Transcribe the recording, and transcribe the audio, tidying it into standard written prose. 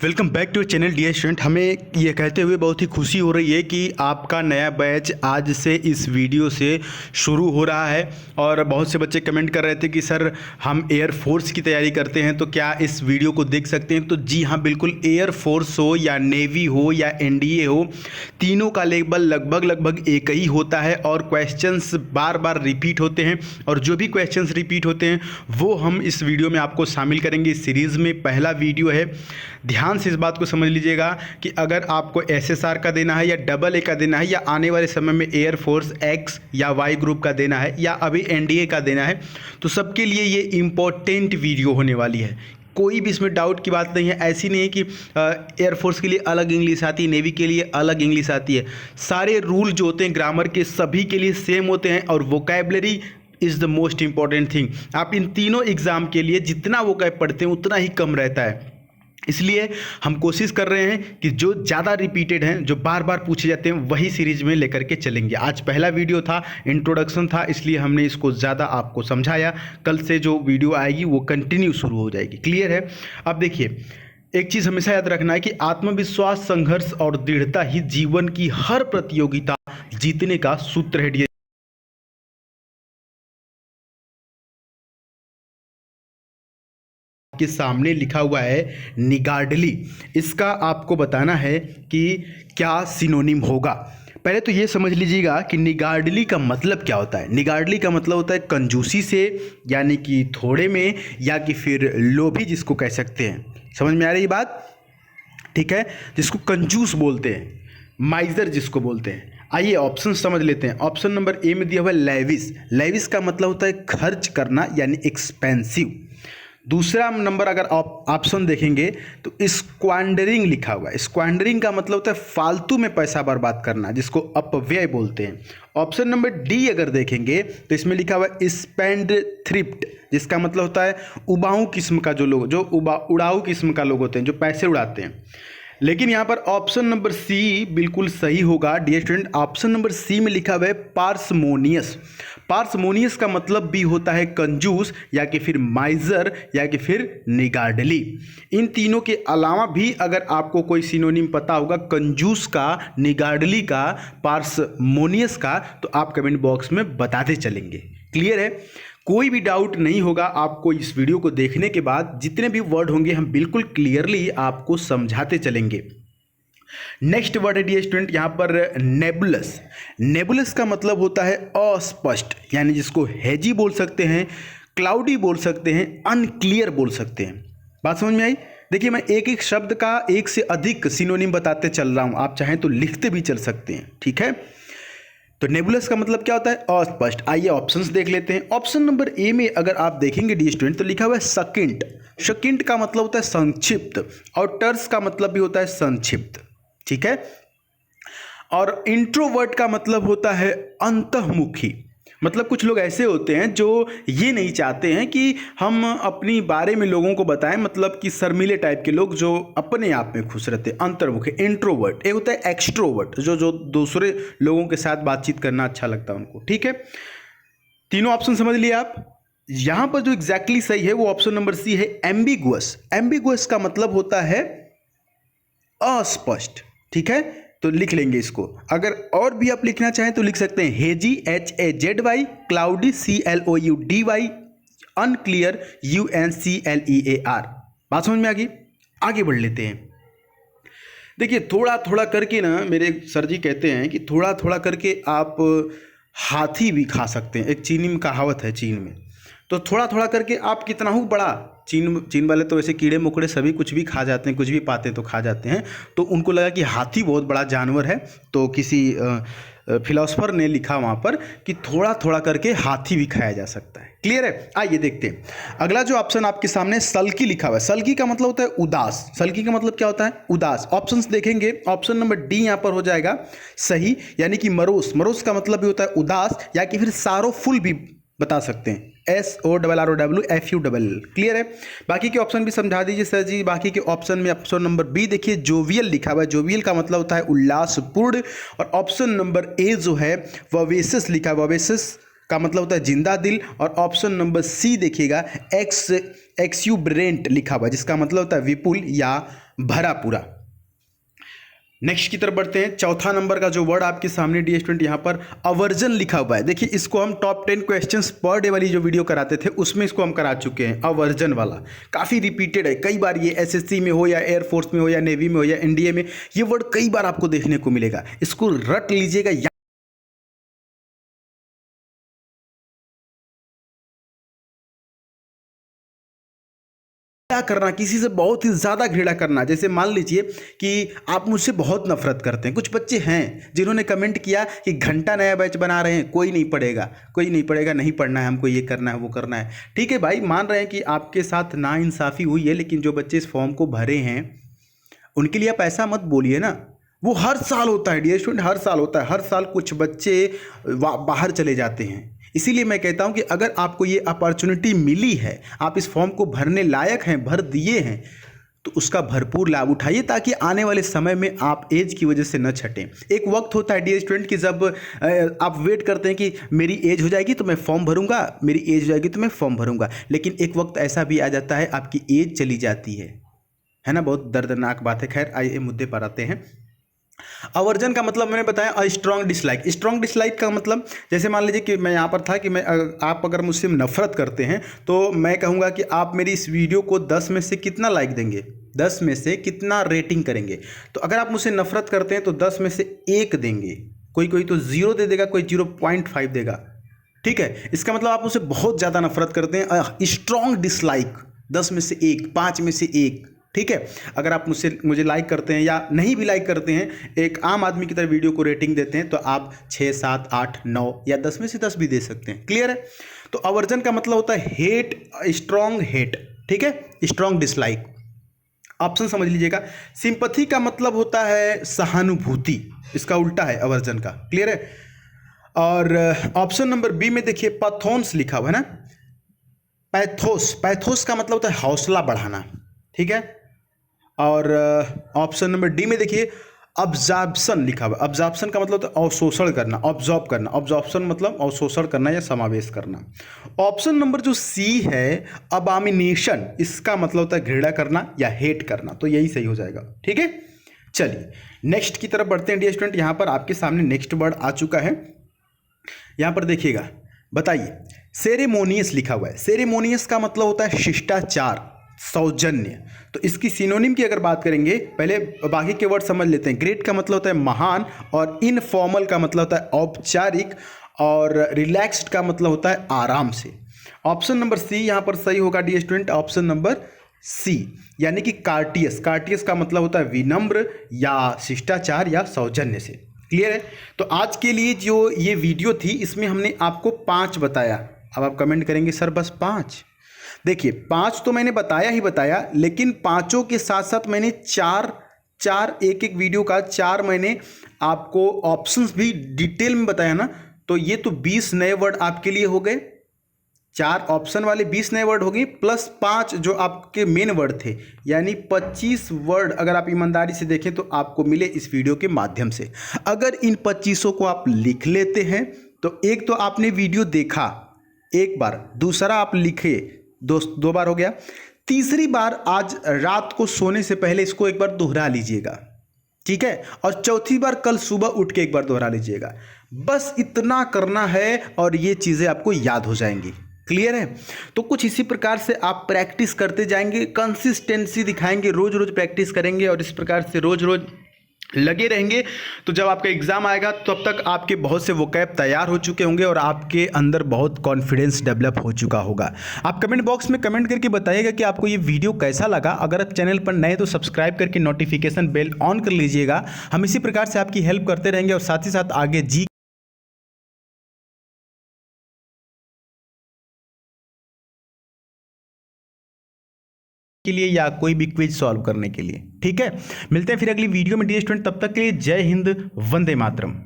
Welcome back to channel dear student. हमें ये कहते हुए बहुत ही खुशी हो रही है कि आपका नया बैच आज से इस वीडियो से शुरू हो रहा है। और बहुत से बच्चे कमेंट कर रहे थे कि सर हम एयरफोर्स की तैयारी करते हैं तो क्या इस वीडियो को देख सकते हैं। तो जी हाँ, बिल्कुल। एयरफोर्स हो या नेवी हो या एनडीए हो, तीनों का लेवल लगभग एक ही होता है और क्वेश्चंस बार बार रिपीट होते हैं। और जो भी क्वेश्चंस रिपीट होते हैं वो हम इस वीडियो में आपको शामिल करेंगे। इस सीरीज़ में पहला वीडियो है। ध्यान से इस बात को समझ लीजिएगा कि अगर आपको एसएसआर का देना है या डबल ए का देना है या आने वाले समय में एयरफोर्स एक्स या वाई ग्रुप का देना है या अभी एनडीए का देना है, तो सबके लिए ये इम्पोर्टेंट वीडियो होने वाली है। कोई भी इसमें डाउट की बात नहीं है। ऐसी नहीं है कि एयरफोर्स के लिए अलग इंग्लिश आती है, नेवी के लिए अलग इंग्लिश आती है। सारे रूल जो होते हैं ग्रामर के सभी के लिए सेम होते हैं और vocabulary is the most important thing. आप इन तीनों एग्जाम के लिए जितना वोकैब पढ़ते हैं उतना ही कम रहता है। इसलिए हम कोशिश कर रहे हैं कि जो ज़्यादा रिपीटेड हैं, जो बार बार पूछे जाते हैं, वही सीरीज में लेकर के चलेंगे। आज पहला वीडियो था, इंट्रोडक्शन था, इसलिए हमने इसको ज़्यादा आपको समझाया। कल से जो वीडियो आएगी वो कंटिन्यू शुरू हो जाएगी। क्लियर है? अब देखिए, एक चीज़ हमेशा याद रखना है कि आत्मविश्वास, संघर्ष और दृढ़ता ही जीवन की हर प्रतियोगिता जीतने का सूत्र है। के सामने लिखा हुआ है निगार्डली। इसका आपको बताना है कि क्या सिनोनिम होगा। पहले तो ये समझ लीजिएगा कि निगार्डली का मतलब क्या होता है। निगार्डली का मतलब होता है कंजूसी से, यानी कि थोड़े में, या कि फिर लोभी जिसको कह सकते हैं। समझ में आ रही बात? ठीक है, जिसको कंजूस बोलते हैं, माइजर जिसको बोलते हैं। आइए ऑप्शन समझ लेते हैं। ऑप्शन नंबर ए में दिया हुआ है लेविस। लेविस का मतलब होता है खर्च करना, यानी एक्सपेंसिव। दूसरा नंबर अगर आप ऑप्शन देखेंगे तो स्क्वांडरिंग लिखा हुआ है। स्क्वांडरिंग का मतलब होता है फालतू में पैसा बर्बाद करना, जिसको अपव्यय बोलते हैं। ऑप्शन नंबर डी अगर देखेंगे तो इसमें लिखा हुआ है स्पेंड थ्रिफ्ट, जिसका मतलब होता है उबाऊ किस्म का जो लोग, जो उड़ाऊ किस्म का लोग होते हैं, जो पैसे उड़ाते हैं। लेकिन यहाँ पर ऑप्शन नंबर सी बिल्कुल सही होगा dear student. Option number C में लिखा हुआ है पार्समोनियस। पार्समोनियस का मतलब भी होता है कंजूस, या कि फिर माइजर, या कि फिर निगार्डली। इन तीनों के अलावा भी अगर आपको कोई सिनोनिम पता होगा कंजूस का, निगार्डली का, पार्समोनियस का, तो आप कमेंट बॉक्स में बताते चलेंगे। क्लियर है? कोई भी डाउट नहीं होगा आपको। इस वीडियो को देखने के बाद जितने भी वर्ड होंगे हम बिल्कुल क्लियरली आपको समझाते चलेंगे। नेक्स्ट वर्ड है डियर स्टूडेंट यहाँ पर नेबुलस। नेबुलस का मतलब होता है अस्पष्ट, यानी जिसको हेजी बोल सकते हैं, क्लाउडी बोल सकते हैं, अनक्लियर बोल सकते हैं। बात समझ में आई? देखिए, मैं एक एक शब्द का एक से अधिक सिनोनिम बताते चल रहा हूं, आप चाहें तो लिखते भी चल सकते हैं। ठीक है? तो नेबुलस का मतलब क्या होता है? अस्पष्ट। आइए ऑप्शंस देख लेते हैं। ऑप्शन नंबर ए में अगर आप देखेंगे डियर स्टूडेंट तो लिखा हुआ है सकिंट। सकिंट का मतलब होता है संक्षिप्त, और टर्स का मतलब भी होता है संक्षिप्त। ठीक है? और इंट्रोवर्ट का मतलब होता है अंतर्मुखी। मतलब कुछ लोग ऐसे होते हैं जो ये नहीं चाहते हैं कि हम अपनी बारे में लोगों को बताएं, मतलब कि शर्मीले टाइप के लोग जो अपने आप में खुश रहते हैं, अंतर्मुखी, इंट्रोवर्ट। एक होता है एक्सट्रोवर्ट, जो दूसरे लोगों के साथ बातचीत करना अच्छा लगता है उनको। ठीक है? तीनों ऑप्शन समझ लिए आप। यहां पर जो एग्जैक्टली सही है वो ऑप्शन नंबर सी है, एम्बिगुअस। एम्बिगुअस का मतलब होता है अस्पष्ट। ठीक है? तो लिख लेंगे इसको। अगर और भी आप लिखना चाहें तो लिख सकते हैं hazy, HAZY, cloudy, CLOUDY, unclear, UNCLEAR। बात समझ में आ गई? आगे बढ़ लेते हैं। देखिए, थोड़ा थोड़ा करके ना, मेरे सर जी कहते हैं कि थोड़ा थोड़ा करके आप हाथी भी खा सकते हैं। एक चीनी में कहावत है, चीन में। तो थोड़ा थोड़ा करके आप कितना हो बड़ा, चीन वाले तो वैसे कीड़े मकोड़े सभी कुछ भी खा जाते हैं, कुछ भी पाते तो खा जाते हैं। तो उनको लगा कि हाथी बहुत बड़ा जानवर है, तो किसी फिलोसफर ने लिखा वहाँ पर कि थोड़ा थोड़ा करके हाथी भी खाया जा सकता है। क्लियर है? आइए देखते हैं। अगला जो ऑप्शन आपके सामने सल्की लिखा हुआ है। सल्की का मतलब होता है उदास। सल्की का मतलब क्या होता है? उदास। ऑप्शंस देखेंगे, ऑप्शन नंबर डी यहाँ पर हो जाएगा सही, यानी कि मरोस। मरोस का मतलब भी होता है उदास, या कि फिर सारोफुल भी बता सकते हैं, SORROWFULL। क्लियर है? बाकी के ऑप्शन भी समझा दीजिए सर जी। बाकी के ऑप्शन में ऑप्शन नंबर बी देखिए, जोवियल लिखा हुआ है। जोवियल का मतलब होता है उल्लासपूर्ण। और ऑप्शन नंबर ए जो है ववेसस लिखा है। ववेसस का मतलब होता है जिंदा दिल। और ऑप्शन नंबर सी देखिएगा, एक्सुबरेंट लिखा हुआ है, जिसका मतलब होता है विपुल या भरा पूरा। नेक्स्ट की तरफ बढ़ते हैं। चौथा नंबर का जो वर्ड आपके सामने डी स्टूडेंट यहाँ पर अवर्जन लिखा हुआ है। देखिए इसको हम टॉप 10 क्वेश्चंस पर डे वाली जो वीडियो कराते थे उसमें इसको हम करा चुके हैं। अवर्जन वाला काफ़ी रिपीटेड है, कई बार ये एसएससी में हो या एयरफोर्स में हो या नेवी में हो या एनडीए में, ये वर्ड कई बार आपको देखने को मिलेगा। इसको रट लीजिएगा। क्या करना, किसी से बहुत ही ज़्यादा घृणा करना। जैसे मान लीजिए कि आप मुझसे बहुत नफरत करते हैं। कुछ बच्चे हैं जिन्होंने कमेंट किया कि घंटा नया बैच बना रहे हैं, कोई नहीं पढ़ेगा, कोई नहीं पढ़ेगा, नहीं पढ़ना है हमको, ये करना है वो करना है। ठीक है भाई, मान रहे हैं कि आपके साथ नाइंसाफ़ी हुई है, लेकिन जो बच्चे इस फॉर्म को भरे हैं उनके लिए आप ऐसा मत बोलिए ना। वो हर साल होता है डियर स्टूडेंट, हर साल होता है। हर साल कुछ बच्चे बाहर चले जाते हैं। इसीलिए मैं कहता हूं कि अगर आपको ये अपॉर्चुनिटी मिली है, आप इस फॉर्म को भरने लायक हैं, भर दिए हैं, तो उसका भरपूर लाभ उठाइए ताकि आने वाले समय में आप एज की वजह से न छटें। एक वक्त होता है डियर स्टूडेंट कि जब आप वेट करते हैं कि मेरी एज हो जाएगी तो मैं फॉर्म भरूंगा, मेरी एज हो जाएगी तो मैं फॉर्म भरूंगा, लेकिन एक वक्त ऐसा भी आ जाता है आपकी एज चली जाती है ना। बहुत दर्दनाक बात है। खैर आइए मुद्दे पर आते हैं। अवर्जन का मतलब मैंने बताया स्ट्रॉन्ग डिसलाइक। स्ट्रॉन्ग डिसलाइक का मतलब जैसे मान लीजिए कि मैं यहाँ पर था कि आप अगर मुझसे नफरत करते हैं तो मैं कहूँगा कि आप मेरी इस वीडियो को 10 में से कितना लाइक देंगे, 10 में से कितना रेटिंग करेंगे। तो अगर आप मुझसे नफरत करते हैं तो 10 में से 1 देंगे, कोई तो 0 दे देगा, कोई 0.5 देगा। ठीक है, इसका मतलब आप मुझसे बहुत ज़्यादा नफरत करते हैं। स्ट्रॉन्ग डिसलाइक 10 में से 1, 5 में से 1। ठीक है, अगर आप मुझे लाइक करते हैं या नहीं भी लाइक करते हैं, एक आम आदमी की तरह वीडियो को रेटिंग देते हैं, तो आप 6, 7, 8, 9 या 10 में से 10 भी दे सकते हैं। क्लियर है। तो अवर्जन का मतलब होता है हेट, स्ट्रॉन्ग हेट। ठीक है, स्ट्रॉन्ग डिसलाइक। ऑप्शन समझ लीजिएगा। सिंपैथी का मतलब होता है सहानुभूति, इसका उल्टा है अवर्जन का। क्लियर है। और ऑप्शन नंबर बी में देखिए पैथोन्स लिखा हुआ है ना। पैथोस का मतलब होता है हौसला बढ़ाना। ठीक है। और ऑप्शन नंबर डी में देखिए ऑब्जॉर्प्शन लिखा हुआ। ऑब्जॉर्प्शन का मतलब होता है अवशोषण करना, ऑब्जॉर्ब करना। ऑब्जॉर्प्शन मतलब अवशोषण करना या समावेश करना। ऑप्शन नंबर जो सी है अबामिनेशन, इसका मतलब होता है घृणा करना या हेट करना। तो यही सही हो जाएगा। ठीक है, चलिए नेक्स्ट की तरफ बढ़ते हैं डियर स्टूडेंट। यहाँ पर आपके सामने नेक्स्ट वर्ड आ चुका है। यहाँ पर देखिएगा, बताइए सेरेमोनियस लिखा हुआ है। सेरेमोनियस का मतलब होता है शिष्टाचार, सौजन्य। तो इसकी सिनोनिम की अगर बात करेंगे, पहले बाकी के वर्ड समझ लेते हैं। ग्रेट का मतलब होता है महान, और इनफॉर्मल का मतलब होता है औपचारिक, और रिलैक्स्ड का मतलब होता है आराम से। ऑप्शन नंबर सी यहाँ पर सही होगा dear student, option number C, यानी कि कार्टियस। कार्टियस का मतलब होता है विनम्र या शिष्टाचार या सौजन्य से। क्लियर है। तो आज के लिए जो ये वीडियो थी इसमें हमने आपको 5 बताया। अब आप कमेंट करेंगे सर बस 5? देखिए 5 तो मैंने बताया ही बताया, लेकिन पांचों के साथ साथ मैंने चार एक वीडियो का 4 मैंने आपको ऑप्शंस भी डिटेल में बताया ना। तो ये तो 20 नए वर्ड आपके लिए हो गए। 4 ऑप्शन वाले 20 नए वर्ड हो गए, प्लस 5 जो आपके मेन वर्ड थे, यानी 25 वर्ड अगर आप ईमानदारी से देखें तो आपको मिले इस वीडियो के माध्यम से। अगर इन 25 को आप लिख लेते हैं तो एक तो आपने वीडियो देखा एक बार, दूसरा आप लिखे 2 बार हो गया, तीसरी बार आज रात को सोने से पहले इसको एक बार दोहरा लीजिएगा। ठीक है, और चौथी बार कल सुबह उठ के एक बार दोहरा लीजिएगा। बस इतना करना है और ये चीज़ें आपको याद हो जाएंगी। क्लियर है। तो कुछ इसी प्रकार से आप प्रैक्टिस करते जाएंगे, कंसिस्टेंसी दिखाएंगे, रोज रोज प्रैक्टिस करेंगे और इस प्रकार से रोज रोज लगे रहेंगे। तो जब आपका एग्जाम आएगा तब तक आपके बहुत से वोकैब तैयार हो चुके होंगे और आपके अंदर बहुत कॉन्फिडेंस डेवलप हो चुका होगा। आप कमेंट बॉक्स में कमेंट करके बताइएगा कि आपको ये वीडियो कैसा लगा। अगर आप चैनल पर नए तो सब्सक्राइब करके नोटिफिकेशन बेल ऑन कर लीजिएगा। हम इसी प्रकार से आपकी हेल्प करते रहेंगे और साथ ही साथ आगे जी के लिए या कोई भी क्विज सॉल्व करने के लिए। ठीक है, मिलते हैं फिर अगली वीडियो में डियर स्टूडेंट। तब तक के लिए जय हिंद, वंदे मातरम।